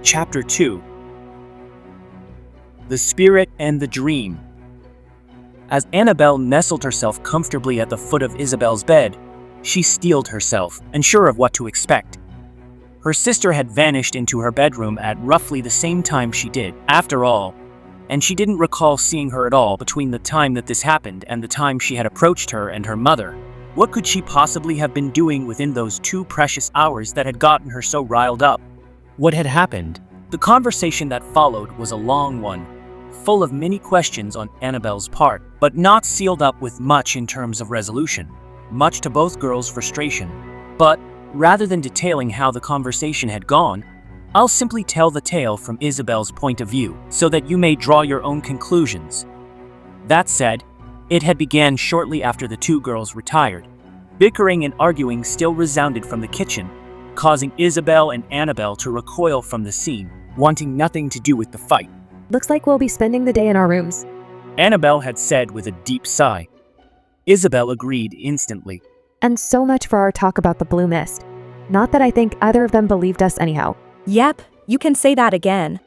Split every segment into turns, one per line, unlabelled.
Chapter 2. The Spirit and the Dream. As Annabelle nestled herself comfortably at the foot of Isabelle's bed, she steeled herself, unsure of what to expect. Her sister had vanished into her bedroom at roughly the same time she did, after all, and she didn't recall seeing her at all between the time that this happened and the time she had approached her and her mother. What could she possibly have been doing within those 2 precious hours that had gotten her so riled up? What had happened? The conversation that followed was a long one, full of many questions on Annabelle's part, but not sealed up with much in terms of resolution, much to both girls' frustration. But rather than detailing how the conversation had gone, I'll simply tell the tale from Isabelle's point of view, so that you may draw your own conclusions. That said, it had began shortly after the 2 girls retired. Bickering and arguing still resounded from the kitchen, causing Isabelle and Annabelle to recoil from the scene, wanting nothing to do with the fight.
Looks like we'll be spending the day in our rooms,
Annabelle had said with a deep sigh. Isabelle agreed instantly.
and so much for our talk about the blue mist. Not that I think either of them believed us anyhow.
Yep, you can say that again.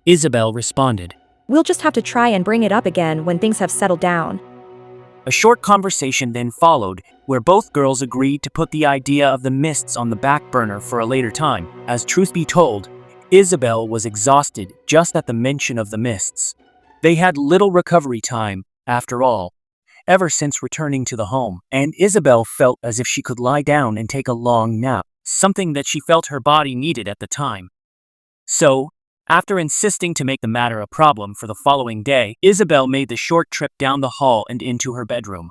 Isabelle responded.
We'll just have to try and bring it up again when things have settled down.
A short conversation then followed, where both girls agreed to put the idea of the mists on the back burner for a later time. As truth be told, Isabelle was exhausted just at the mention of the mists. They had little recovery time, after all, ever since returning to the home, and Isabelle felt as if she could lie down and take a long nap, something that she felt her body needed at the time. So, after insisting to make the matter a problem for the following day, Isabelle made the short trip down the hall and into her bedroom.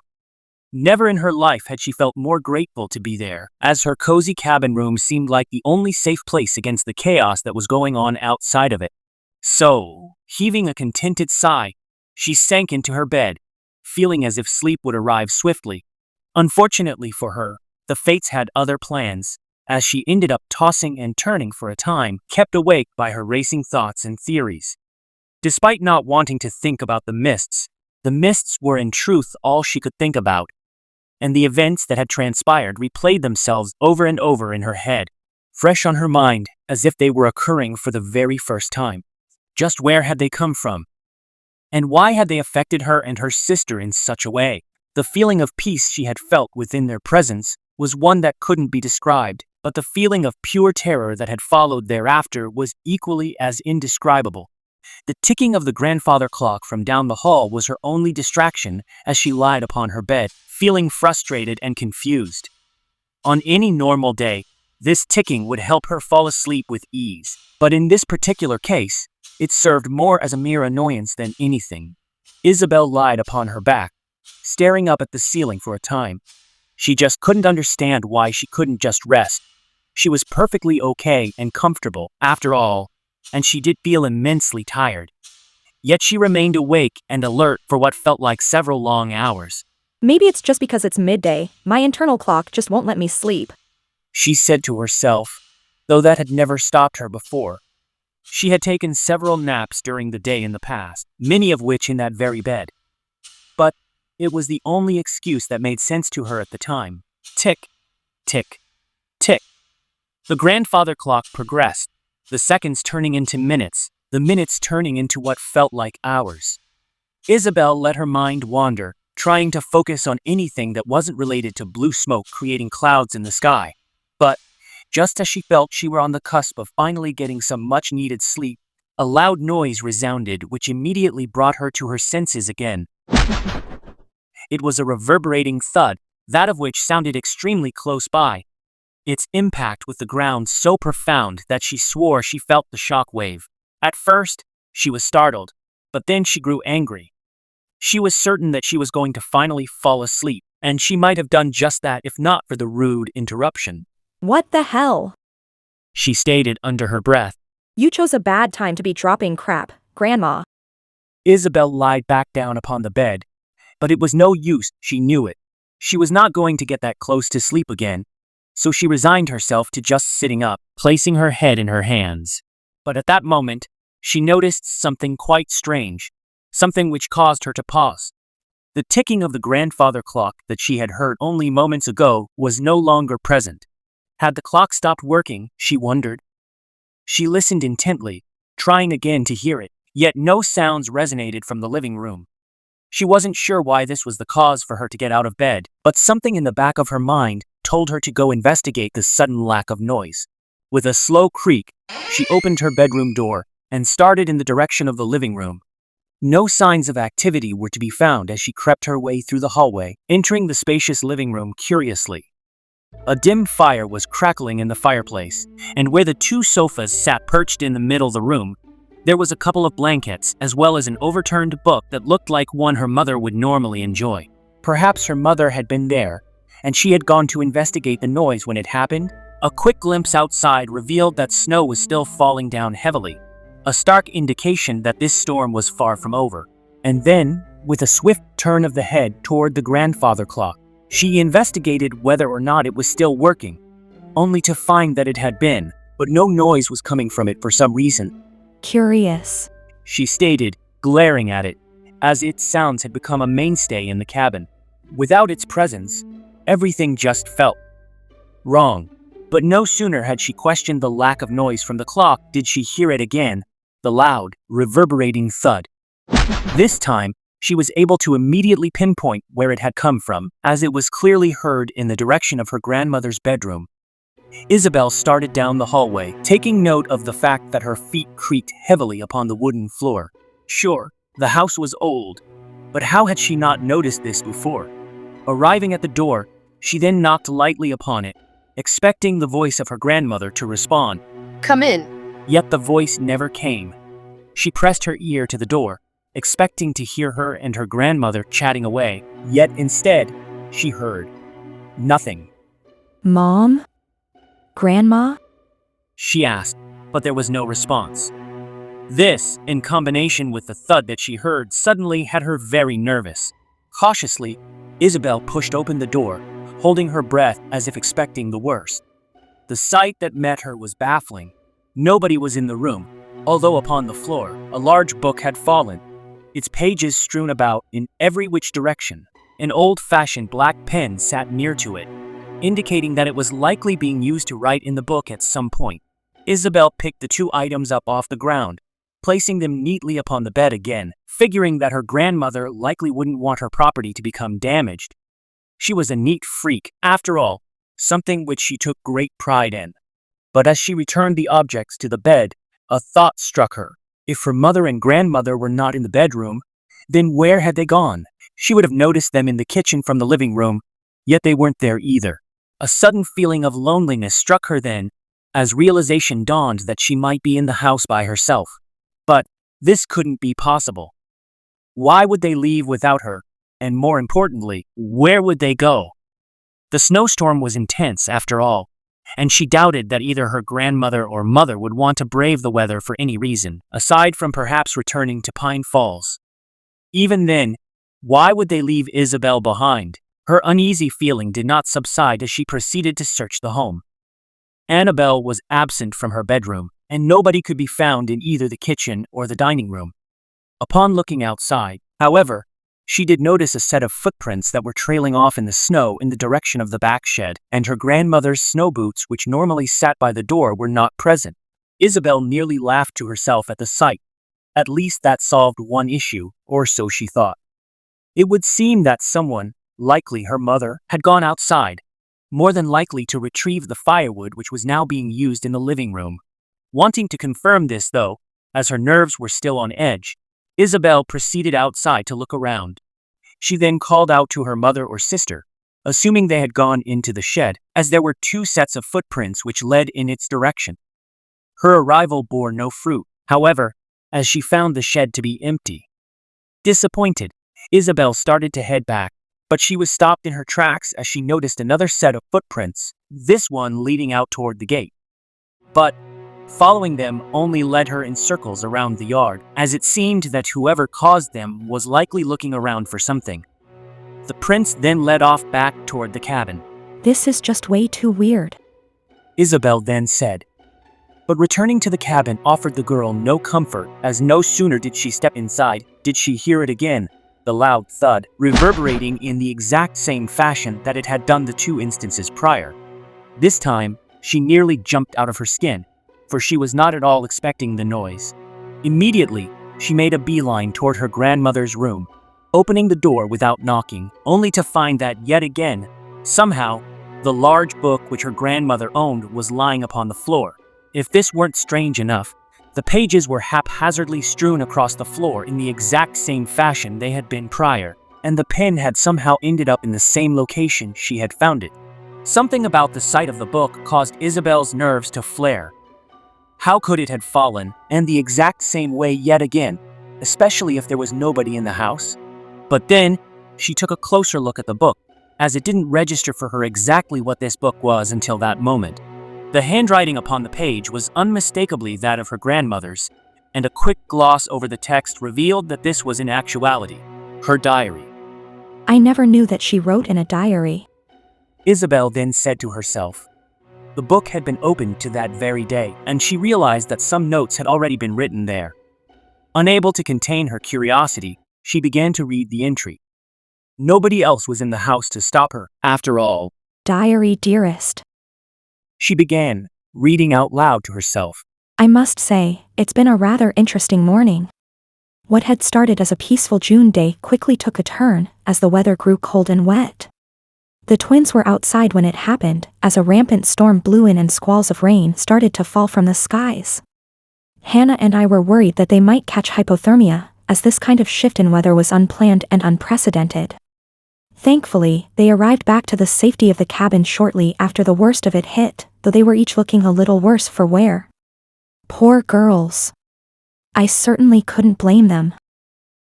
Never in her life had she felt more grateful to be there, as her cozy cabin room seemed like the only safe place against the chaos that was going on outside of it. So, heaving a contented sigh, she sank into her bed, feeling as if sleep would arrive swiftly. Unfortunately for her, the fates had other plans, as she ended up tossing and turning for a time, kept awake by her racing thoughts and theories. Despite not wanting to think about the mists were in truth all she could think about, and the events that had transpired replayed themselves over and over in her head, fresh on her mind, as if they were occurring for the very first time. Just where had they come from? And why had they affected her and her sister in such a way? The feeling of peace she had felt within their presence was one that couldn't be described, but the feeling of pure terror that had followed thereafter was equally as indescribable. The ticking of the grandfather clock from down the hall was her only distraction as she lied upon her bed, feeling frustrated and confused. On any normal day, this ticking would help her fall asleep with ease, but in this particular case, it served more as a mere annoyance than anything. Isabelle lied upon her back, staring up at the ceiling for a time. She just couldn't understand why she couldn't just rest. She was perfectly okay and comfortable, after all, and she did feel immensely tired. Yet she remained awake and alert for what felt like several long hours.
Maybe it's just because it's midday, my internal clock just won't let me sleep.
She said to herself, though that had never stopped her before. She had taken several naps during the day in the past, many of which in that very bed. But it was the only excuse that made sense to her at the time. Tick, tick, tick. The grandfather clock progressed, the seconds turning into minutes, the minutes turning into what felt like hours. Isabelle let her mind wander, trying to focus on anything that wasn't related to blue smoke creating clouds in the sky. But just as she felt she were on the cusp of finally getting some much-needed sleep, a loud noise resounded which immediately brought her to her senses again. It was a reverberating thud, that of which sounded extremely close by. Its impact with the ground so profound that she swore she felt the shock wave. At first, she was startled, but then she grew angry. She was certain that she was going to finally fall asleep, and she might have done just that if not for the rude interruption.
What the hell?
She stated under her breath.
You chose a bad time to be dropping crap, Grandma.
Isabelle lied back down upon the bed, but it was no use, she knew it. She was not going to get that close to sleep again, so she resigned herself to just sitting up, placing her head in her hands. But at that moment, she noticed something quite strange, something which caused her to pause. The ticking of the grandfather clock that she had heard only moments ago was no longer present. Had the clock stopped working, she wondered? She listened intently, trying again to hear it, yet no sounds resonated from the living room. She wasn't sure why this was the cause for her to get out of bed, but something in the back of her mind told her to go investigate the sudden lack of noise. With a slow creak, she opened her bedroom door and started in the direction of the living room. No signs of activity were to be found as she crept her way through the hallway, entering the spacious living room curiously. A dim fire was crackling in the fireplace, and where the two sofas sat perched in the middle of the room, there was a couple of blankets as well as an overturned book that looked like one her mother would normally enjoy. Perhaps her mother had been there, and she had gone to investigate the noise when it happened. A quick glimpse outside revealed that snow was still falling down heavily, a stark indication that this storm was far from over. And then, with a swift turn of the head toward the grandfather clock, she investigated whether or not it was still working, only to find that it had been, but no noise was coming from it for some reason.
Curious,
She stated, glaring at it, as its sounds had become a mainstay in the cabin. Without its presence, everything just felt wrong. But no sooner had she questioned the lack of noise from the clock did she hear it again, the loud, reverberating thud. This time, she was able to immediately pinpoint where it had come from, as it was clearly heard in the direction of her grandmother's bedroom. Isabelle started down the hallway, taking note of the fact that her feet creaked heavily upon the wooden floor. Sure, the house was old, but how had she not noticed this before? Arriving at the door, she then knocked lightly upon it, expecting the voice of her grandmother to respond.
Come in.
Yet the voice never came. She pressed her ear to the door, expecting to hear her and her grandmother chatting away, yet instead, she heard nothing.
Mom? Grandma?
She asked, but there was no response. This, in combination with the thud that she heard, suddenly had her very nervous. Cautiously, Isabelle pushed open the door, holding her breath as if expecting the worst. The sight that met her was baffling. Nobody was in the room, although upon the floor, a large book had fallen, its pages strewn about in every which direction. An old-fashioned black pen sat near to it, indicating that it was likely being used to write in the book at some point. Isabelle picked the two items up off the ground, placing them neatly upon the bed again, figuring that her grandmother likely wouldn't want her property to become damaged. She was a neat freak, after all, something which she took great pride in. But as she returned the objects to the bed, a thought struck her. If her mother and grandmother were not in the bedroom, then where had they gone? She would have noticed them in the kitchen from the living room, yet they weren't there either. A sudden feeling of loneliness struck her then, as realization dawned that she might be in the house by herself. But this couldn't be possible. Why would they leave without her? And more importantly, where would they go? The snowstorm was intense, after all, and she doubted that either her grandmother or mother would want to brave the weather for any reason, aside from perhaps returning to Pine Falls. Even then, why would they leave Isabelle behind? Her uneasy feeling did not subside as she proceeded to search the home. Annabelle was absent from her bedroom, and nobody could be found in either the kitchen or the dining room. Upon looking outside, however, she did notice a set of footprints that were trailing off in the snow in the direction of the back shed, and her grandmother's snow boots, which normally sat by the door, were not present. Isabelle nearly laughed to herself at the sight. At least that solved one issue, or so she thought. It would seem that someone, likely her mother, had gone outside, more than likely to retrieve the firewood which was now being used in the living room. Wanting to confirm this, though, as her nerves were still on edge, Isabelle proceeded outside to look around. She then called out to her mother or sister, assuming they had gone into the shed, as there were two sets of footprints which led in its direction. Her arrival bore no fruit, however, as she found the shed to be empty. Disappointed, Isabelle started to head back, but she was stopped in her tracks as she noticed another set of footprints, this one leading out toward the gate. But following them only led her in circles around the yard, as it seemed that whoever caused them was likely looking around for something. The prints then led off back toward the cabin.
This is just way too weird.
Isabelle then said. But returning to the cabin offered the girl no comfort, as no sooner did she step inside, did she hear it again, the loud thud, reverberating in the exact same fashion that it had done the two instances prior. This time, she nearly jumped out of her skin, for she was not at all expecting the noise. Immediately, she made a beeline toward her grandmother's room, opening the door without knocking, only to find that yet again, somehow, the large book which her grandmother owned was lying upon the floor. If this weren't strange enough, the pages were haphazardly strewn across the floor in the exact same fashion they had been prior, and the pen had somehow ended up in the same location she had found it. Something about the sight of the book caused Isabelle's nerves to flare. How could it have fallen, and the exact same way yet again, especially if there was nobody in the house? But then, she took a closer look at the book, as it didn't register for her exactly what this book was until that moment. The handwriting upon the page was unmistakably that of her grandmother's, and a quick gloss over the text revealed that this was in actuality her diary.
I never knew that she wrote in a diary.
Isabelle then said to herself. The book had been opened to that very day, and she realized that some notes had already been written there. Unable to contain her curiosity, she began to read the entry. Nobody else was in the house to stop her, after all.
Diary, dearest.
She began, reading out loud to herself.
I must say, it's been a rather interesting morning. What had started as a peaceful June day quickly took a turn as the weather grew cold and wet. The twins were outside when it happened, as a rampant storm blew in and squalls of rain started to fall from the skies. Hannah and I were worried that they might catch hypothermia, as this kind of shift in weather was unplanned and unprecedented. Thankfully, they arrived back to the safety of the cabin shortly after the worst of it hit, though they were each looking a little worse for wear. Poor girls. I certainly couldn't blame them.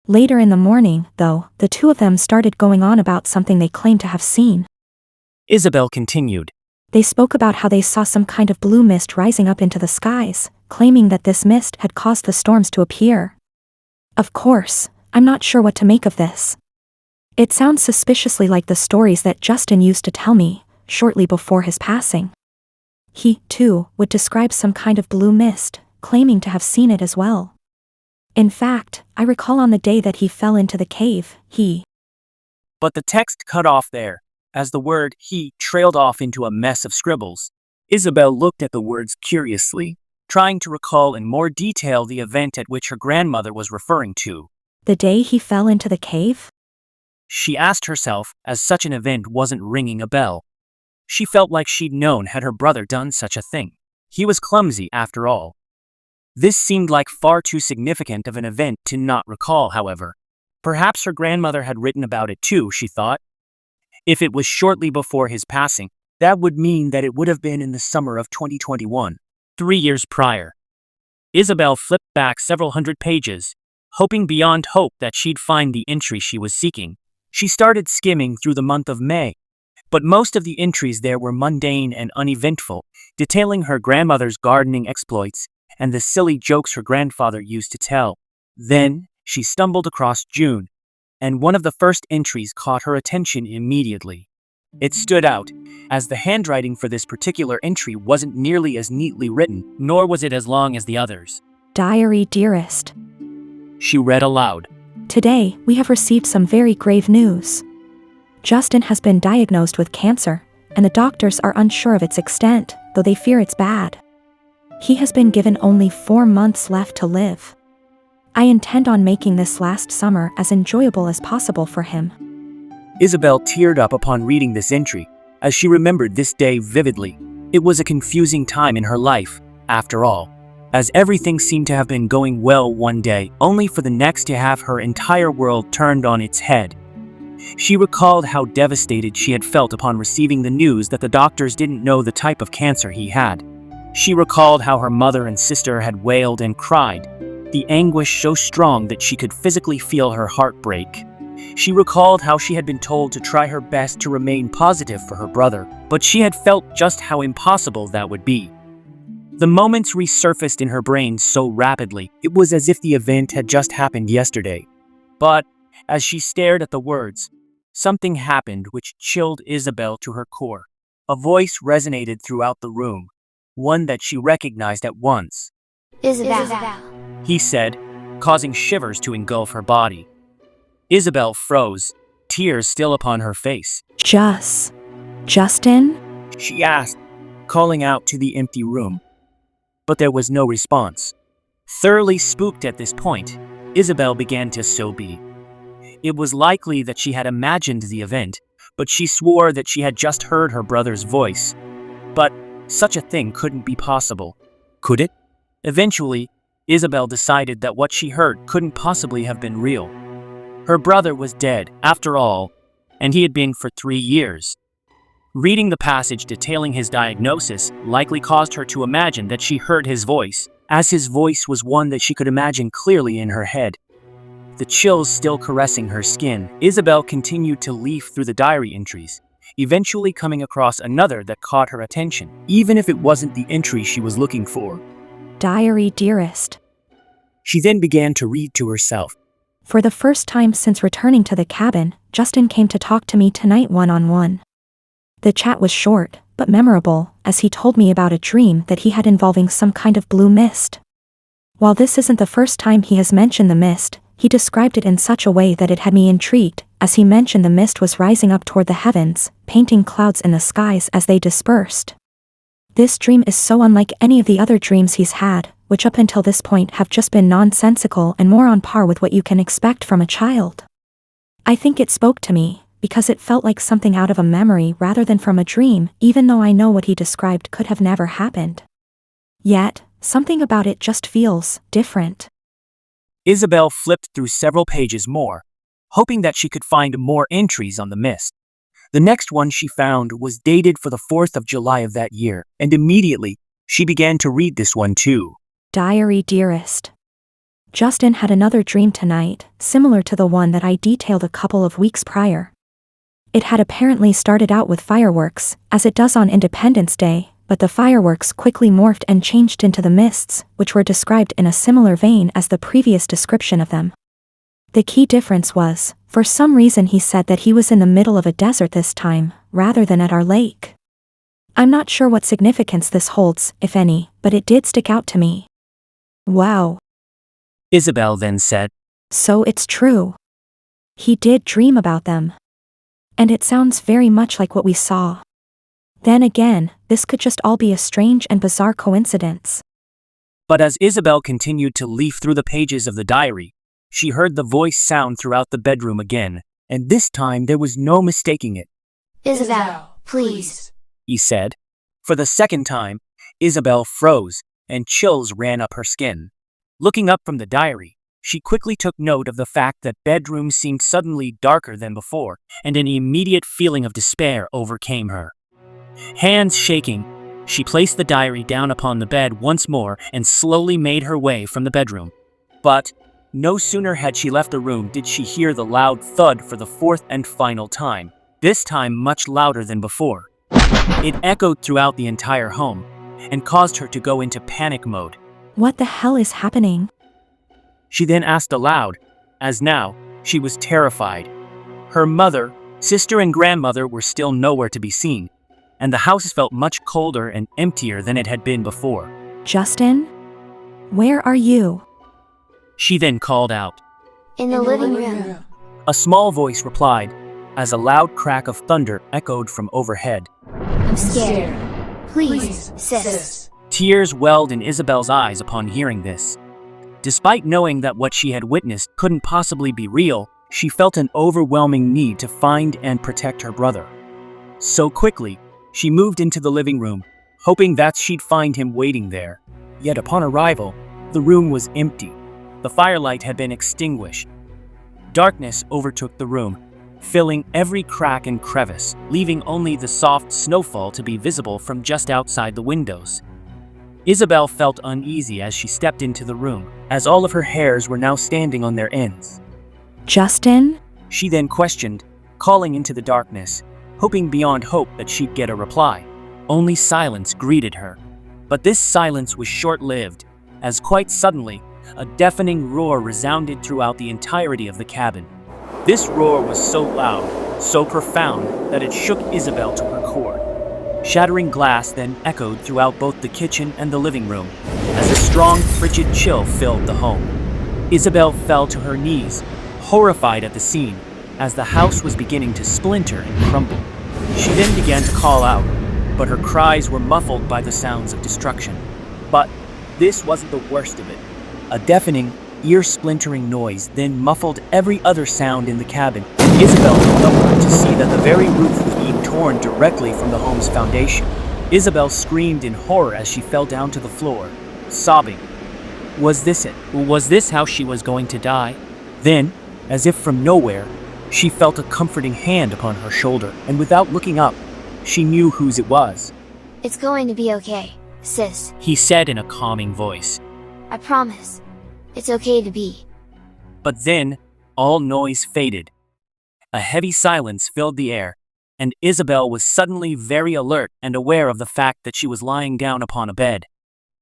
Later in the morning, though, the two of them started going on about something they claimed to have seen.
Isabelle continued.
They spoke about how they saw some kind of blue mist rising up into the skies, claiming that this mist had caused the storms to appear. Of course, I'm not sure what to make of this. It sounds suspiciously like the stories that Justin used to tell me, shortly before his passing. He, too, would describe some kind of blue mist, claiming to have seen it as well. In fact, I recall on the day that he fell into the cave, he...
But the text cut off there, as the word he trailed off into a mess of scribbles. Isabelle looked at the words curiously, trying to recall in more detail the event at which her grandmother was referring to.
The day he fell into the cave?
She asked herself, as such an event wasn't ringing a bell. She felt like she'd known had her brother done such a thing. He was clumsy, after all. This seemed like far too significant of an event to not recall, however. Perhaps her grandmother had written about it too, she thought. If it was shortly before his passing, that would mean that it would have been in the summer of 2021, 3 years prior. Isabelle flipped back several hundred pages, hoping beyond hope that she'd find the entry she was seeking. She started skimming through the month of May, but most of the entries there were mundane and uneventful, detailing her grandmother's gardening exploits and the silly jokes her grandfather used to tell. Then, she stumbled across June, and one of the first entries caught her attention immediately. It stood out, as the handwriting for this particular entry wasn't nearly as neatly written, nor was it as long as the others.
Diary, dearest.
She read aloud.
Today, we have received some very grave news. Justin has been diagnosed with cancer, and the doctors are unsure of its extent, though they fear it's bad. He has been given only 4 months left to live. I intend on making this last summer as enjoyable as possible for him.
Isabelle teared up upon reading this entry, as she remembered this day vividly. It was a confusing time in her life, after all, as everything seemed to have been going well one day, only for the next to have her entire world turned on its head. She recalled how devastated she had felt upon receiving the news that the doctors didn't know the type of cancer he had. She recalled how her mother and sister had wailed and cried, the anguish so strong that she could physically feel her heart break. She recalled how she had been told to try her best to remain positive for her brother, but she had felt just how impossible that would be. The moments resurfaced in her brain so rapidly, it was as if the event had just happened yesterday. But, as she stared at the words, something happened which chilled Isabelle to her core. A voice resonated throughout the room, one that she recognized at once.
Isabelle.
He said, causing shivers to engulf her body. Isabelle froze, tears still upon her face.
Justin?
She asked, calling out to the empty room. but there was no response. Thoroughly spooked at this point, Isabelle began to sob. It was likely that she had imagined the event, but she swore that she had just heard her brother's voice. But such a thing couldn't be possible. Could it? Eventually, Isabelle decided that what she heard couldn't possibly have been real. Her brother was dead, after all, and he had been for 3 years. Reading the passage detailing his diagnosis likely caused her to imagine that she heard his voice, as his voice was one that she could imagine clearly in her head. The chills still caressing her skin, Isabelle continued to leaf through the diary entries, eventually coming across another that caught her attention, even if it wasn't the entry she was looking for.
Diary, dearest.
She then began to read to herself.
For the first time since returning to the cabin, Justin came to talk to me tonight one-on-one. The chat was short, but memorable, as he told me about a dream that he had involving some kind of blue mist. While this isn't the first time he has mentioned the mist, he described it in such a way that it had me intrigued, as he mentioned the mist was rising up toward the heavens, painting clouds in the skies as they dispersed. This dream is so unlike any of the other dreams he's had, which up until this point have just been nonsensical and more on par with what you can expect from a child. I think it spoke to me, because it felt like something out of a memory rather than from a dream, even though I know what he described could have never happened. Yet, something about it just feels different.
Isabelle flipped through several pages more, hoping that she could find more entries on the mist. The next one she found was dated for the 4th of July of that year, and immediately, she began to read this one too.
Diary, dearest. Justin had another dream tonight, similar to the one that I detailed a couple of weeks prior. It had apparently started out with fireworks, as it does on Independence Day, but the fireworks quickly morphed and changed into the mists, which were described in a similar vein as the previous description of them. The key difference was, for some reason he said that he was in the middle of a desert this time, rather than at our lake. I'm not sure what significance this holds, if any, but it did stick out to me. Wow.
Isabelle then said,
So it's true. He did dream about them. And it sounds very much like what we saw. Then again, this could just all be a strange and bizarre coincidence.
But as Isabelle continued to leaf through the pages of the diary, she heard the voice sound throughout the bedroom again, and this time there was no mistaking it.
Isabelle, please,
he said. For the second time, Isabelle froze, and chills ran up her skin. Looking up from the diary, she quickly took note of the fact that bedroom seemed suddenly darker than before, and an immediate feeling of despair overcame her. Hands shaking, she placed the diary down upon the bed once more and slowly made her way from the bedroom. But no sooner had she left the room did she hear the loud thud for the 4th and final time, this time much louder than before. It echoed throughout the entire home, and caused her to go into panic mode.
What the hell is happening?
She then asked aloud, as now, she was terrified. Her mother, sister and grandmother were still nowhere to be seen, and the house felt much colder and emptier than it had been before.
Justin? Where are you?
She then called out.
in the living room.
A small voice replied, as a loud crack of thunder echoed from overhead.
I'm scared. Please, sis.
Tears welled in Isabelle's eyes upon hearing this. Despite knowing that what she had witnessed couldn't possibly be real, she felt an overwhelming need to find and protect her brother. So quickly, she moved into the living room, hoping that she'd find him waiting there. Yet upon arrival, the room was empty. The firelight had been extinguished. Darkness overtook the room, filling every crack and crevice, leaving only the soft snowfall to be visible from just outside the windows. Isabelle felt uneasy as she stepped into the room, as all of her hairs were now standing on their ends.
Justin?
She then questioned, calling into the darkness, hoping beyond hope that she'd get a reply. Only silence greeted her. But this silence was short-lived, as quite suddenly, a deafening roar resounded throughout the entirety of the cabin. This roar was so loud, so profound, that it shook Isabelle to her core. Shattering glass then echoed throughout both the kitchen and the living room, as a strong, frigid chill filled the home. Isabelle fell to her knees, horrified at the scene, as the house was beginning to splinter and crumble. She then began to call out, but her cries were muffled by the sounds of destruction. But this wasn't the worst of it. A deafening, ear-splintering noise then muffled every other sound in the cabin. Isabelle looked upward to see that the very roof was being torn directly from the home's foundation. Isabelle screamed in horror as she fell down to the floor, sobbing. Was this it? Was this how she was going to die? Then, as if from nowhere, she felt a comforting hand upon her shoulder, and without looking up, she knew whose it was.
It's going to be okay, sis.
He said in a calming voice.
I promise. It's okay to be.
But then, all noise faded. A heavy silence filled the air, and Isabelle was suddenly very alert and aware of the fact that she was lying down upon a bed.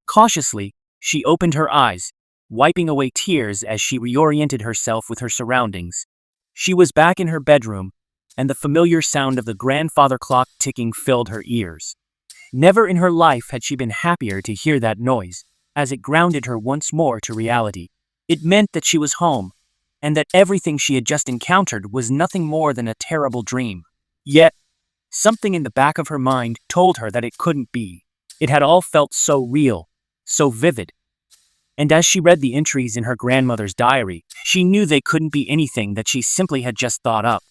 Cautiously, she opened her eyes, wiping away tears as she reoriented herself with her surroundings. She was back in her bedroom, and the familiar sound of the grandfather clock ticking filled her ears. Never in her life had she been happier to hear that noise, as it grounded her once more to reality. It meant that she was home, and that everything she had just encountered was nothing more than a terrible dream. Yet, something in the back of her mind told her that it couldn't be. It had all felt so real, so vivid. And as she read the entries in her grandmother's diary, she knew they couldn't be anything that she simply had just thought up.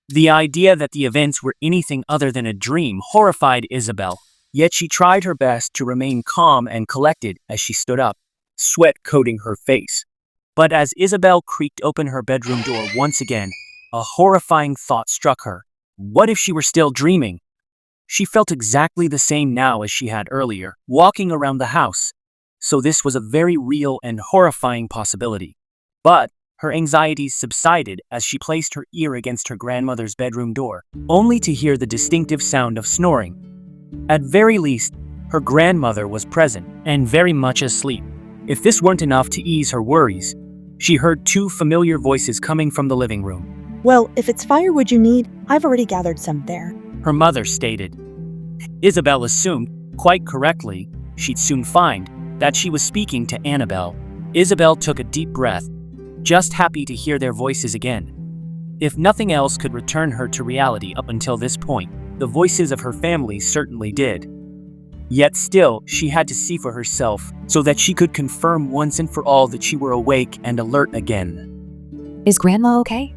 The idea that the events were anything other than a dream horrified Isabelle, yet she tried her best to remain calm and collected as she stood up, sweat coating her face. But as Isabelle creaked open her bedroom door once again, a horrifying thought struck her. What if she were still dreaming? She felt exactly the same now as she had earlier, walking around the house. So this was a very real and horrifying possibility. But her anxieties subsided as she placed her ear against her grandmother's bedroom door, only to hear the distinctive sound of snoring. At very least, her grandmother was present and very much asleep. If this weren't enough to ease her worries, she heard two familiar voices coming from the living room.
Well, if it's firewood you need, I've already gathered some there.
Her mother stated. Isabelle assumed, quite correctly, she'd soon find that she was speaking to Annabelle. Isabelle took a deep breath, just happy to hear their voices again. If nothing else could return her to reality up until this point, the voices of her family certainly did. Yet still, she had to see for herself so that she could confirm once and for all that she were awake and alert again.
Is Grandma okay?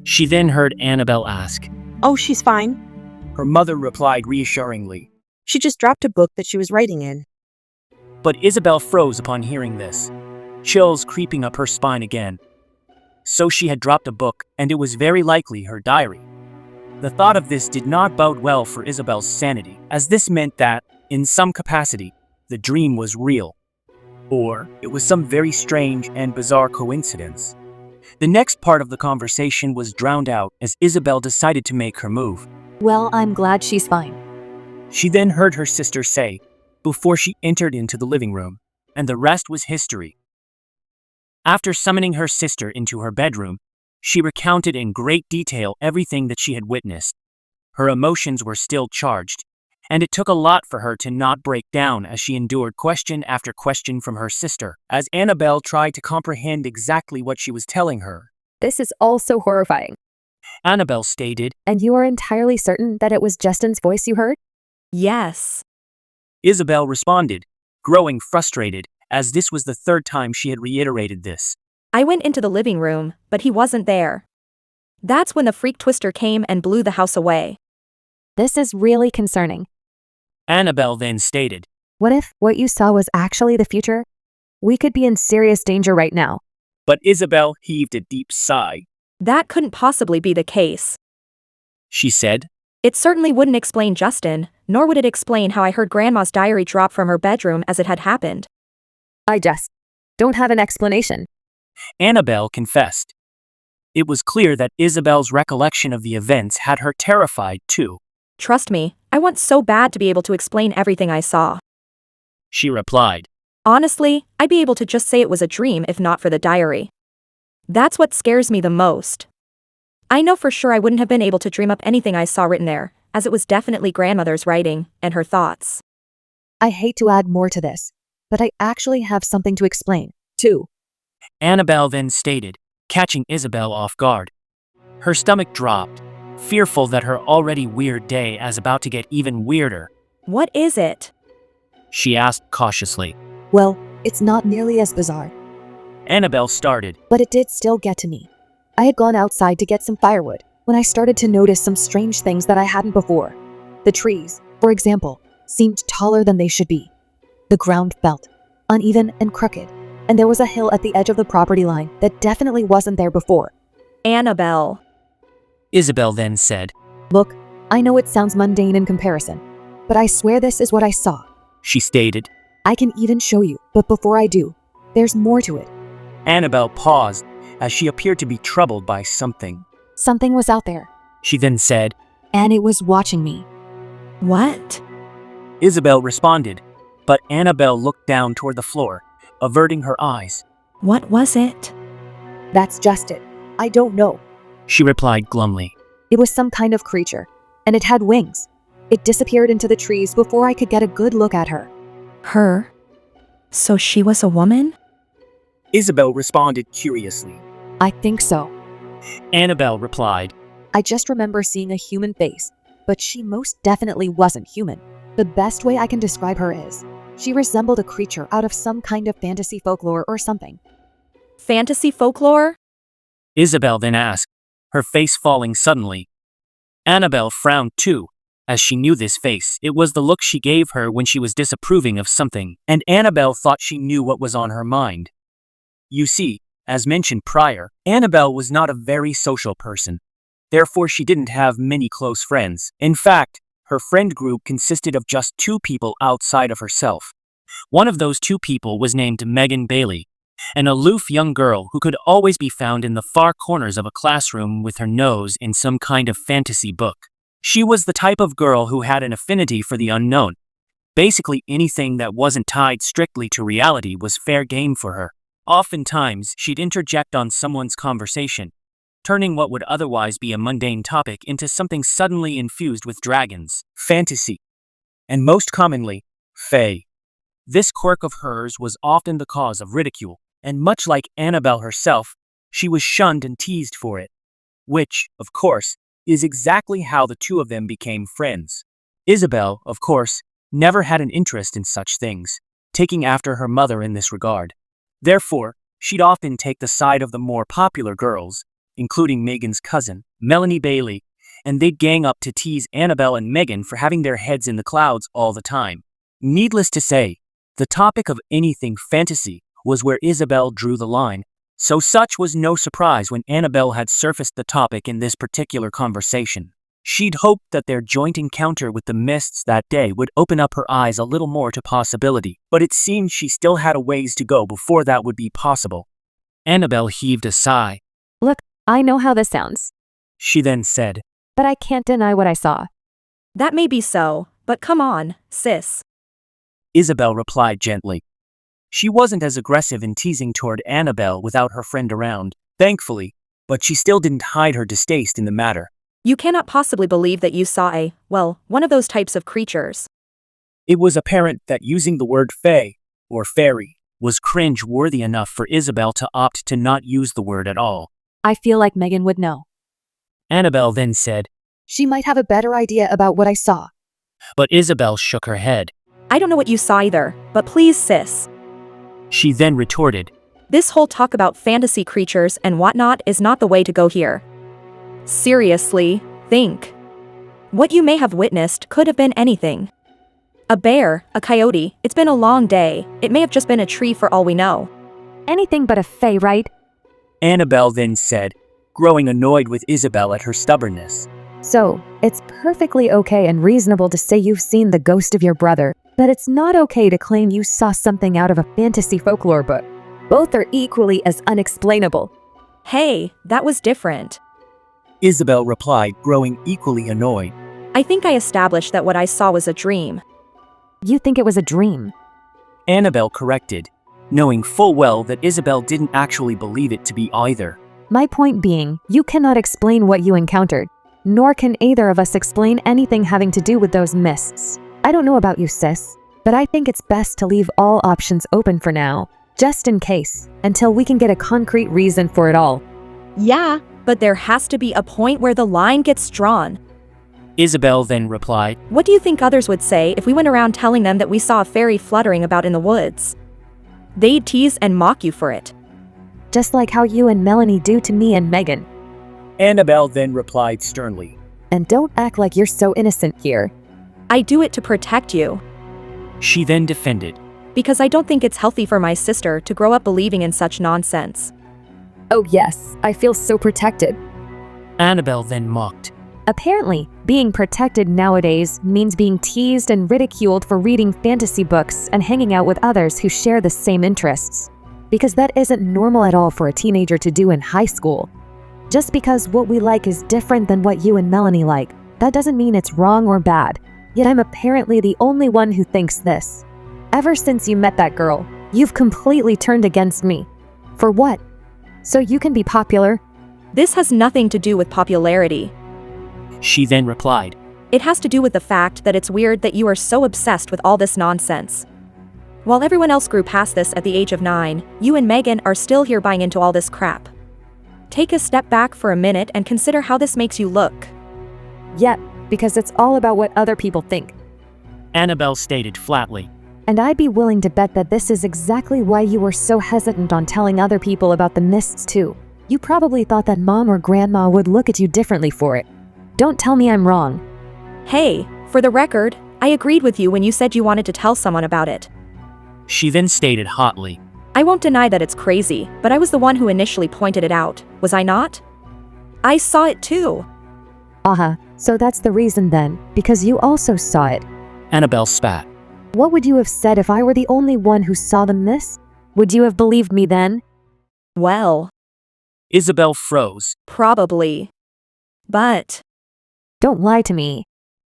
She then heard Annabelle ask.
Oh, she's fine.
Her mother replied reassuringly.
She just dropped a book that she was writing in.
But Isabelle froze upon hearing this, chills creeping up her spine again. So she had dropped a book, and it was very likely her diary. The thought of this did not bode well for Isabelle's sanity, as this meant that, in some capacity, the dream was real. Or it was some very strange and bizarre coincidence. The next part of the conversation was drowned out as Isabelle decided to make her move.
Well, I'm glad she's fine.
She then heard her sister say, before she entered into the living room, and the rest was history. After summoning her sister into her bedroom, she recounted in great detail everything that she had witnessed. Her emotions were still charged, and it took a lot for her to not break down as she endured question after question from her sister, as Annabelle tried to comprehend exactly what she was telling her.
This is all so horrifying.
Annabelle stated.
And you are entirely certain that it was Justin's voice you heard?
Yes.
Isabelle responded, growing frustrated, as this was the third time she had reiterated this.
I went into the living room, but he wasn't there. That's when the freak twister came and blew the house away.
This is really concerning.
Annabelle then stated.
What if what you saw was actually the future? We could be in serious danger right now.
But Isabelle heaved a deep sigh.
That couldn't possibly be the case.
She said.
It certainly wouldn't explain Justin, nor would it explain how I heard Grandma's diary drop from her bedroom as it had happened.
I just don't have an explanation.
Annabelle confessed. It was clear that Isabelle's recollection of the events had her terrified too.
Trust me, I want so bad to be able to explain everything I saw.
She replied.
Honestly, I'd be able to just say it was a dream if not for the diary. That's what scares me the most. I know for sure I wouldn't have been able to dream up anything I saw written there, as it was definitely grandmother's writing and her thoughts.
I hate to add more to this, but I actually have something to explain, too.
Annabelle then stated, catching Isabelle off guard. Her stomach dropped, fearful that her already weird day was about to get even weirder.
What is it?
She asked cautiously.
Well, it's not nearly as bizarre,
Annabelle started.
but it did still get to me. I had gone outside to get some firewood when I started to notice some strange things that I hadn't before. The trees, for example, seemed taller than they should be. The ground felt uneven and crooked, and there was a hill at the edge of the property line that definitely wasn't there before.
Annabelle.
Isabelle then said.
Look, I know it sounds mundane in comparison, but I swear this is what I saw.
She stated.
I can even show you, but before I do, there's more to it.
Annabelle paused as she appeared to be troubled by something.
Something was out there,
She then said.
and it was watching me.
What?
Isabelle responded, but Annabelle looked down toward the floor, averting her eyes.
What was it?
That's just it. I don't know.
She replied glumly.
It was some kind of creature, and it had wings. It disappeared into the trees before I could get a good look at her.
Her? So she was a woman?
Isabelle responded curiously.
I think so.
Annabelle replied.
I just remember seeing a human face, but she most definitely wasn't human. The best way I can describe her is, she resembled a creature out of some kind of fantasy folklore or something.
Fantasy folklore?
Isabelle then asked, her face falling suddenly. Annabelle frowned too, as she knew this face. It was the look she gave her when she was disapproving of something, and Annabelle thought she knew what was on her mind. You see, as mentioned prior, Annabelle was not a very social person. Therefore, she didn't have many close friends. In fact, her friend group consisted of just 2 people outside of herself. One of those 2 people was named Megan Bailey, an aloof young girl who could always be found in the far corners of a classroom with her nose in some kind of fantasy book. She was the type of girl who had an affinity for the unknown. Basically, anything that wasn't tied strictly to reality was fair game for her. Oftentimes, she'd interject on someone's conversation, turning what would otherwise be a mundane topic into something suddenly infused with dragons, fantasy, and most commonly, fae. This quirk of hers was often the cause of ridicule, and much like Annabelle herself, she was shunned and teased for it, which, of course, is exactly how the 2 of them became friends. Isabelle, of course, never had an interest in such things, taking after her mother in this regard. Therefore, she'd often take the side of the more popular girls, including Megan's cousin, Melanie Bailey, and they'd gang up to tease Annabelle and Megan for having their heads in the clouds all the time. Needless to say, the topic of anything fantasy was where Isabelle drew the line, so such was no surprise when Annabelle had surfaced the topic in this particular conversation. She'd hoped that their joint encounter with the mists that day would open up her eyes a little more to possibility, but it seemed she still had a ways to go before that would be possible. Annabelle heaved a sigh.
Look, I know how this sounds,
She then said.
but I can't deny what I saw.
That may be so, but come on, sis.
Isabelle replied gently. She wasn't as aggressive in teasing toward Annabelle without her friend around, thankfully, but she still didn't hide her distaste in the matter.
You cannot possibly believe that you saw one of those types of creatures.
It was apparent that using the word fae, or fairy, was cringe-worthy enough for Isabelle to opt to not use the word at all.
I feel like Megan would know.
Annabelle then said,
She might have a better idea about what I saw.
but Isabelle shook her head.
I don't know what you saw either, but please, sis.
She then retorted,
This whole talk about fantasy creatures and whatnot is not the way to go here. Seriously, think. What you may have witnessed could have been anything. A bear, a coyote, it's been a long day. It may have just been a tree for all we know.
Anything but a fae, right?
Annabelle then said, growing annoyed with Isabelle at her stubbornness.
So, it's perfectly okay and reasonable to say you've seen the ghost of your brother, but it's not okay to claim you saw something out of a fantasy folklore book. Both are equally as unexplainable.
Hey, that was different.
Isabelle replied, growing equally annoyed.
I think I established that what I saw was a dream.
You think it was a dream?
Annabelle corrected, knowing full well that Isabelle didn't actually believe it to be either.
My point being, you cannot explain what you encountered, nor can either of us explain anything having to do with those mists. I don't know about you, sis, but I think it's best to leave all options open for now, just in case, until we can get a concrete reason for it all.
Yeah, but there has to be a point where the line gets drawn.
Isabelle then replied,
What do you think others would say if we went around telling them that we saw a fairy fluttering about in the woods? They'd tease and mock you for it.
Just like how you and Melanie do to me and Megan.
Annabelle then replied sternly.
And don't act like you're so innocent here.
I do it to protect you.
She then defended.
Because I don't think it's healthy for my sister to grow up believing in such nonsense.
Oh yes, I feel so protected.
Annabelle then mocked.
Apparently, being protected nowadays means being teased and ridiculed for reading fantasy books and hanging out with others who share the same interests. Because that isn't normal at all for a teenager to do in high school. Just because what we like is different than what you and Melanie like, that doesn't mean it's wrong or bad. Yet I'm apparently the only one who thinks this. Ever since you met that girl, you've completely turned against me. For what? So you can be popular?
This has nothing to do with popularity.
She then replied.
It has to do with the fact that it's weird that you are so obsessed with all this nonsense. While everyone else grew past this at the age of 9, you and Megan are still here buying into all this crap. Take a step back for a minute and consider how this makes you look.
Yep, because it's all about what other people think.
Annabelle stated flatly.
And I'd be willing to bet that this is exactly why you were so hesitant on telling other people about the mists too. You probably thought that mom or grandma would look at you differently for it. Don't tell me I'm wrong.
Hey, for the record, I agreed with you when you said you wanted to tell someone about it.
She then stated hotly.
I won't deny that it's crazy, but I was the one who initially pointed it out, was I not? I saw it too.
So that's the reason then, because you also saw it.
Annabelle spat.
What would you have said if I were the only one who saw the mist? Would you have believed me then?
Well,
Isabelle froze.
probably. But
Don't lie to me.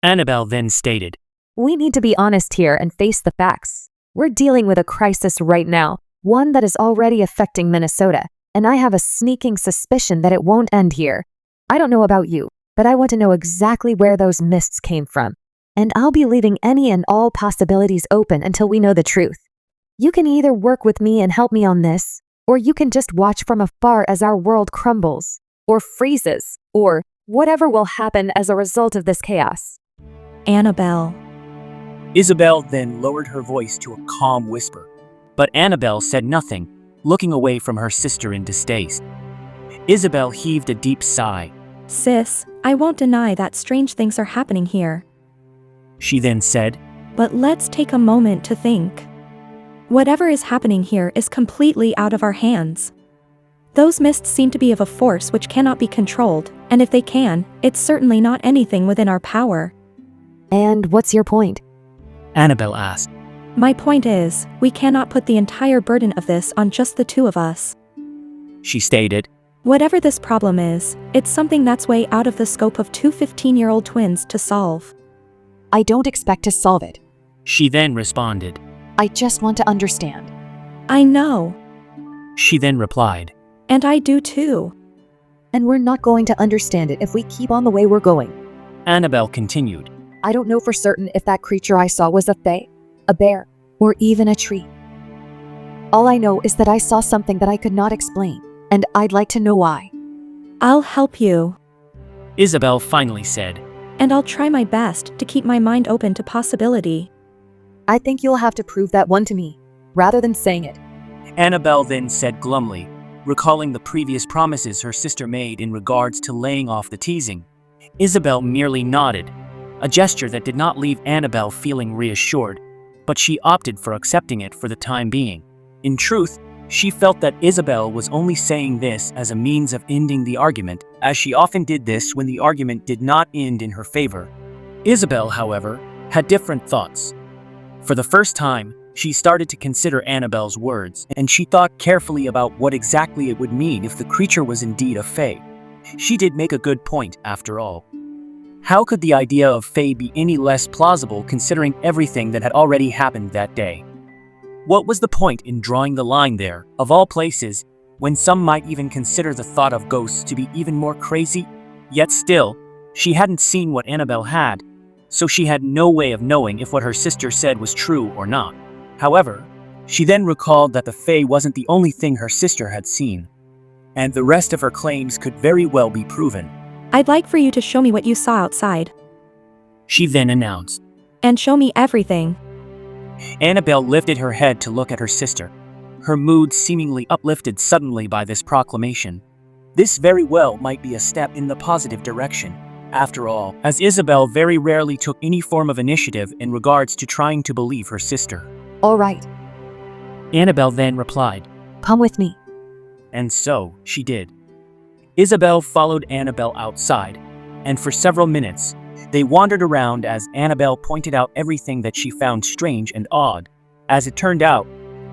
Annabelle then stated.
We need to be honest here and face the facts. We're dealing with a crisis right now, one that is already affecting Minnesota, and I have a sneaking suspicion that it won't end here. I don't know about you, but I want to know exactly where those mists came from, and I'll be leaving any and all possibilities open until we know the truth. You can either work with me and help me on this, or you can just watch from afar as our world crumbles, or freezes, or whatever will happen as a result of this chaos.
Annabelle.
Isabelle then lowered her voice to a calm whisper. But Annabelle said nothing, looking away from her sister in distaste. Isabelle heaved a deep sigh.
Sis, I won't deny that strange things are happening here.
She then said.
But let's take a moment to think. Whatever is happening here is completely out of our hands. Those mists seem to be of a force which cannot be controlled, and if they can, it's certainly not anything within our power.
And what's your point?
Annabelle asked.
My point is, we cannot put the entire burden of this on just the two of us.
She stated.
Whatever this problem is, it's something that's way out of the scope of two 15-year-old twins to solve.
I don't expect to solve it.
She then responded.
I just want to understand.
I know.
She then replied.
And I do too.
And we're not going to understand it if we keep on the way we're going.
Annabelle continued.
I don't know for certain if that creature I saw was a fae, a bear, or even a tree. All I know is that I saw something that I could not explain, and I'd like to know why.
I'll help you.
Isabelle finally said.
And I'll try my best to keep my mind open to possibility.
I think you'll have to prove that one to me, rather than saying it.
Annabelle then said glumly, recalling the previous promises her sister made in regards to laying off the teasing. Isabelle merely nodded, a gesture that did not leave Annabelle feeling reassured, but she opted for accepting it for the time being. In truth, she felt that Isabelle was only saying this as a means of ending the argument, as she often did this when the argument did not end in her favor. Isabelle, however, had different thoughts. For the first time, she started to consider Annabelle's words, and she thought carefully about what exactly it would mean if the creature was indeed a fae. She did make a good point, after all. How could the idea of fae be any less plausible considering everything that had already happened that day? What was the point in drawing the line there, of all places, when some might even consider the thought of ghosts to be even more crazy? Yet still, she hadn't seen what Annabelle had, so she had no way of knowing if what her sister said was true or not. However, she then recalled that the fae wasn't the only thing her sister had seen, and the rest of her claims could very well be proven.
I'd like for you to show me what you saw outside.
She then announced.
And show me everything.
Annabelle lifted her head to look at her sister. her mood seemingly uplifted suddenly by this proclamation. This very well might be a step in the positive direction, after all, as Isabelle very rarely took any form of initiative in regards to trying to believe her sister.
All right,
Annabelle then replied,
come with me.
and so she did. Isabelle followed Annabelle outside, and for several minutes, they wandered around as Annabelle pointed out everything that she found strange and odd. As it turned out,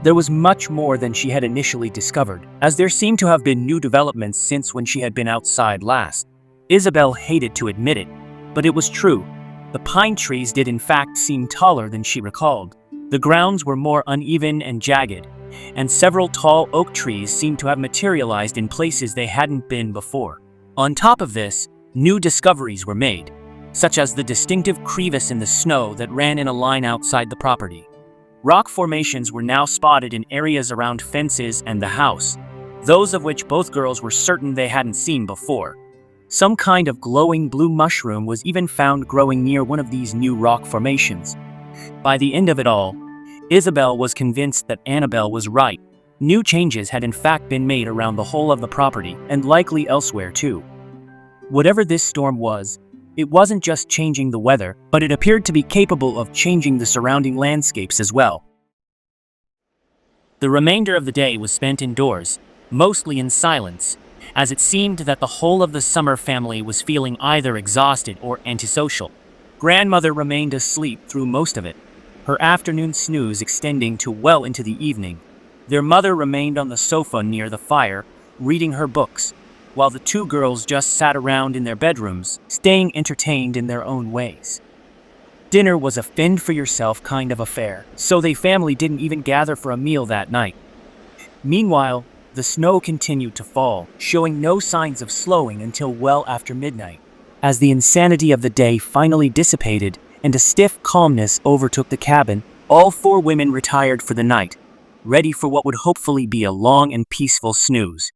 there was much more than she had initially discovered, as there seemed to have been new developments since when she had been outside last. Isabelle hated to admit it, but it was true. The pine trees did in fact seem taller than she recalled. The grounds were more uneven and jagged, and several tall oak trees seemed to have materialized in places they hadn't been before. On top of this, new discoveries were made, such as the distinctive crevice in the snow that ran in a line outside the property. Rock formations were now spotted in areas around fences and the house, those of which both girls were certain they hadn't seen before. Some kind of glowing blue mushroom was even found growing near one of these new rock formations. By the end of it all, Isabelle was convinced that Annabelle was right. New changes had in fact been made around the whole of the property, and likely elsewhere too. Whatever this storm was, it wasn't just changing the weather, but it appeared to be capable of changing the surrounding landscapes as well. The remainder of the day was spent indoors, mostly in silence, as it seemed that the whole of the Sommer family was feeling either exhausted or antisocial. Grandmother remained asleep through most of it, her afternoon snooze extending to well into the evening. Their mother remained on the sofa near the fire, reading her books, while the two girls just sat around in their bedrooms, staying entertained in their own ways. Dinner was a fend-for-yourself kind of affair, so the family didn't even gather for a meal that night. Meanwhile, the snow continued to fall, showing no signs of slowing until well after midnight. As the insanity of the day finally dissipated and a stiff calmness overtook the cabin, all four women retired for the night, ready for what would hopefully be a long and peaceful snooze.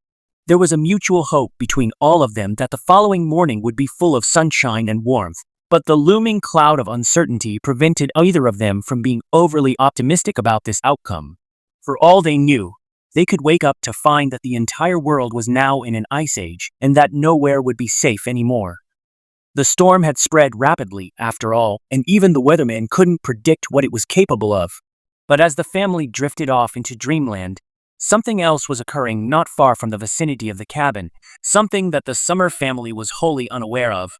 There was a mutual hope between all of them that the following morning would be full of sunshine and warmth, but the looming cloud of uncertainty prevented either of them from being overly optimistic about this outcome. For all they knew, they could wake up to find that the entire world was now in an ice age and that nowhere would be safe anymore. The storm had spread rapidly, after all, and even the weatherman couldn't predict what it was capable of. But as the family drifted off into dreamland, something else was occurring not far from the vicinity of the cabin, something that the Sommer family was wholly unaware of.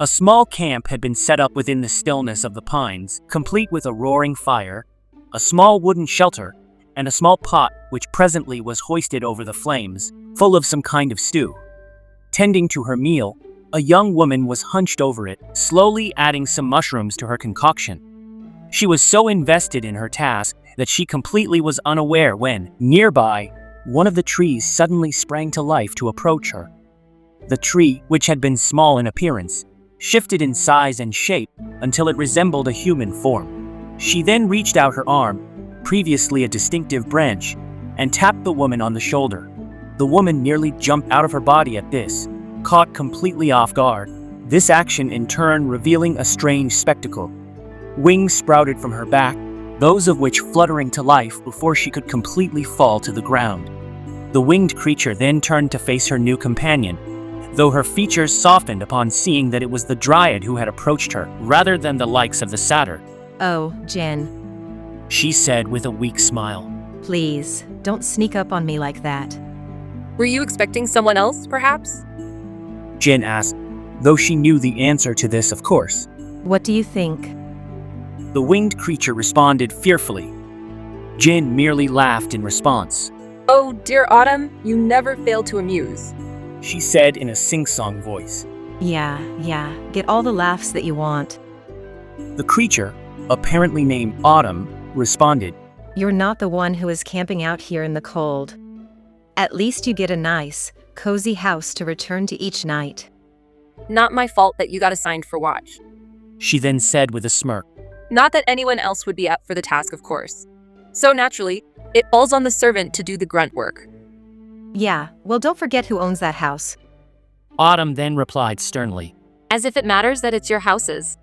A small camp had been set up within the stillness of the pines, complete with a roaring fire, a small wooden shelter, and a small pot which presently was hoisted over the flames, full of some kind of stew. Tending to her meal, a young woman was hunched over it, slowly adding some mushrooms to her concoction. She was so invested in her task that she completely was unaware when, nearby, one of the trees suddenly sprang to life to approach her. The tree, which had been small in appearance, shifted in size and shape until it resembled a human form. She then reached out her arm, previously a distinctive branch, and tapped the woman on the shoulder. The woman nearly jumped out of her body at this, caught completely off guard. This action in turn revealing a strange spectacle. Wings sprouted from her back, those of which fluttering to life before she could completely fall to the ground. The winged creature then turned to face her new companion, though her features softened upon seeing that it was the dryad who had approached her, rather than the likes of the satyr.
"Oh, Jen,
She said with a weak smile.
please, don't sneak up on me like that."
Were you expecting someone else, perhaps?
Jen asked, though she knew the answer to this, of course.
What do you think?
The winged creature responded fearfully. Jen merely laughed in response.
Oh, dear Autumn, you never fail to amuse.
She said in a sing-song voice.
Yeah, get all the laughs that you want.
The creature, apparently named Autumn, responded.
You're not the one who is camping out here in the cold. At least you get a nice, cozy house to return to each night.
Not my fault that you got assigned for watch.
She then said with a smirk.
Not that anyone else would be up for the task, of course. So naturally, it falls on the servant to do the grunt work.
Yeah, well, don't forget who owns that house.
Autumn then replied sternly.
As if it matters that it's your house's.